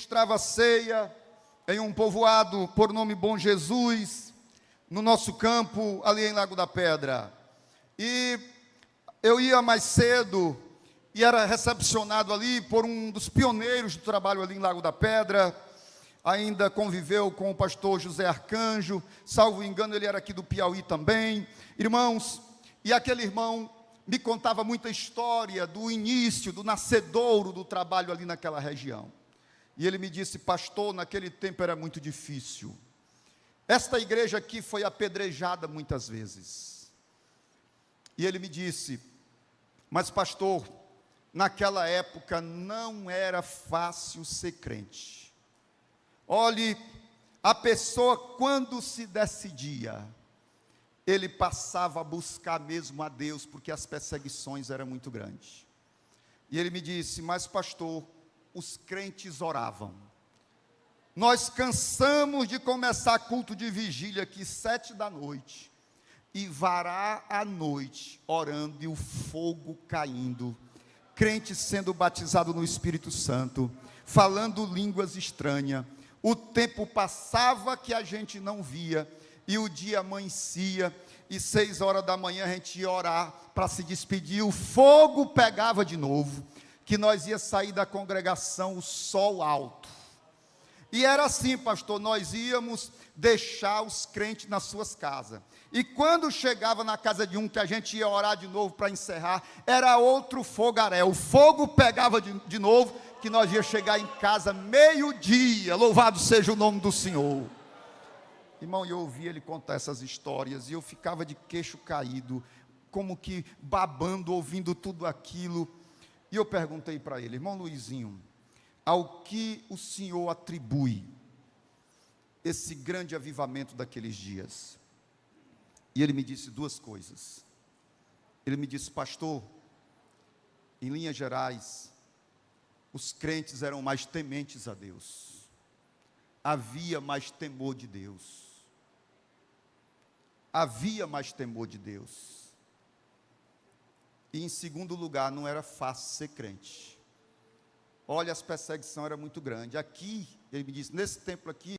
ministrava ceia em um povoado por nome Bom Jesus, no nosso campo, ali em Lago da Pedra. E eu ia mais cedo e era recepcionado ali por um dos pioneiros do trabalho ali em Lago da Pedra. Ainda conviveu com o pastor José Arcanjo, salvo engano, ele era aqui do Piauí também. Irmãos, e aquele irmão me contava muita história do início, do nascedouro do trabalho ali naquela região. E ele me disse: pastor, naquele tempo era muito difícil. Esta igreja aqui foi apedrejada muitas vezes. E ele me disse: mas pastor, naquela época não era fácil ser crente. Olhe, a pessoa quando se decidia, ele passava a buscar mesmo a Deus, porque as perseguições eram muito grandes. E ele me disse: mas pastor, os crentes oravam. Nós cansamos de começar culto de vigília aqui 7 da noite, e varar a noite orando e o fogo caindo, crente sendo batizado no Espírito Santo, falando línguas estranhas. O tempo passava que a gente não via, e o dia amanhecia, e 6 horas da manhã a gente ia orar para se despedir, o fogo pegava de novo, que nós ia sair da congregação o sol alto. E era assim, pastor, nós íamos deixar os crentes nas suas casas, e quando chegava na casa de um, que a gente ia orar de novo para encerrar, era outro fogaréu, o fogo pegava de novo, que nós ia chegar em casa meio-dia, louvado seja o nome do Senhor. Irmão, eu ouvia ele contar essas histórias, e eu ficava de queixo caído, como que babando, ouvindo tudo aquilo. E eu perguntei para ele: irmão Luizinho, ao que o senhor atribui esse grande avivamento daqueles dias? E ele me disse 2 coisas. Ele me disse: pastor, em linhas gerais, os crentes eram mais tementes a Deus, havia mais temor de Deus, havia mais temor de Deus. E em segundo lugar, não era fácil ser crente. Olha, as perseguições eram muito grandes. Aqui, ele me disse, nesse templo aqui,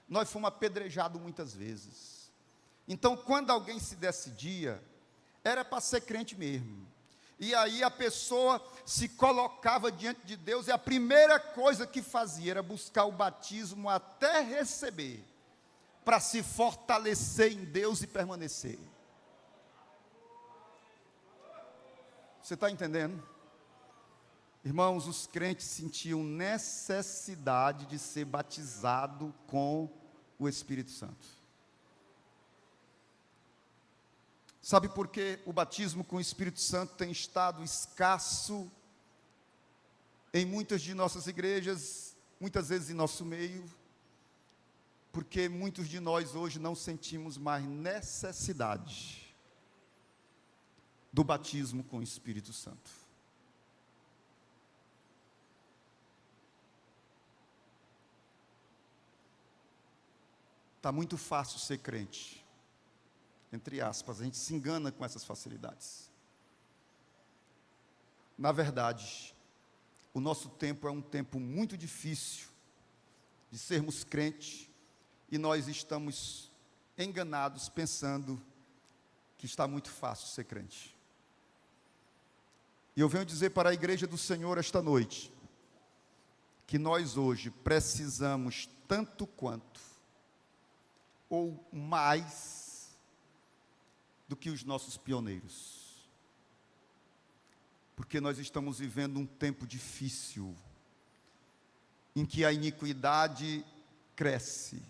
nós fomos apedrejados muitas vezes. Então, quando alguém se decidia, era para ser crente mesmo. E aí a pessoa se colocava diante de Deus, e a primeira coisa que fazia era buscar o batismo até receber, para se fortalecer em Deus e permanecer. Você está entendendo? Irmãos, os crentes sentiam necessidade de ser batizado com o Espírito Santo. Sabe por que o batismo com o Espírito Santo tem estado escasso em muitas de nossas igrejas, muitas vezes em nosso meio? Porque muitos de nós hoje não sentimos mais necessidade do batismo com o Espírito Santo. Está muito fácil ser crente, entre aspas, a gente se engana com essas facilidades. Na verdade, o nosso tempo é um tempo muito difícil de sermos crentes, e nós estamos enganados pensando que está muito fácil ser crente. E eu venho dizer para a igreja do Senhor esta noite, que nós hoje precisamos tanto quanto, ou mais, do que os nossos pioneiros. Porque nós estamos vivendo um tempo difícil, em que a iniquidade cresce,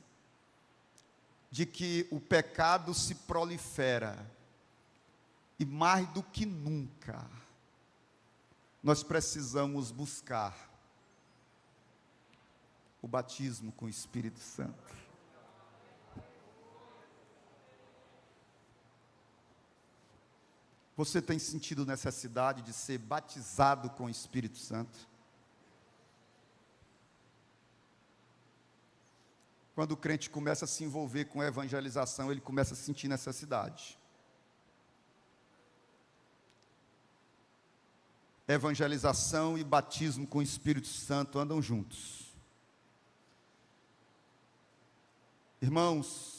de que o pecado se prolifera, e mais do que nunca, nós precisamos buscar o batismo com o Espírito Santo. Você tem sentido necessidade de ser batizado com o Espírito Santo? Quando o crente começa a se envolver com a evangelização, ele começa a sentir necessidade. Evangelização e batismo com o Espírito Santo andam juntos. Irmãos,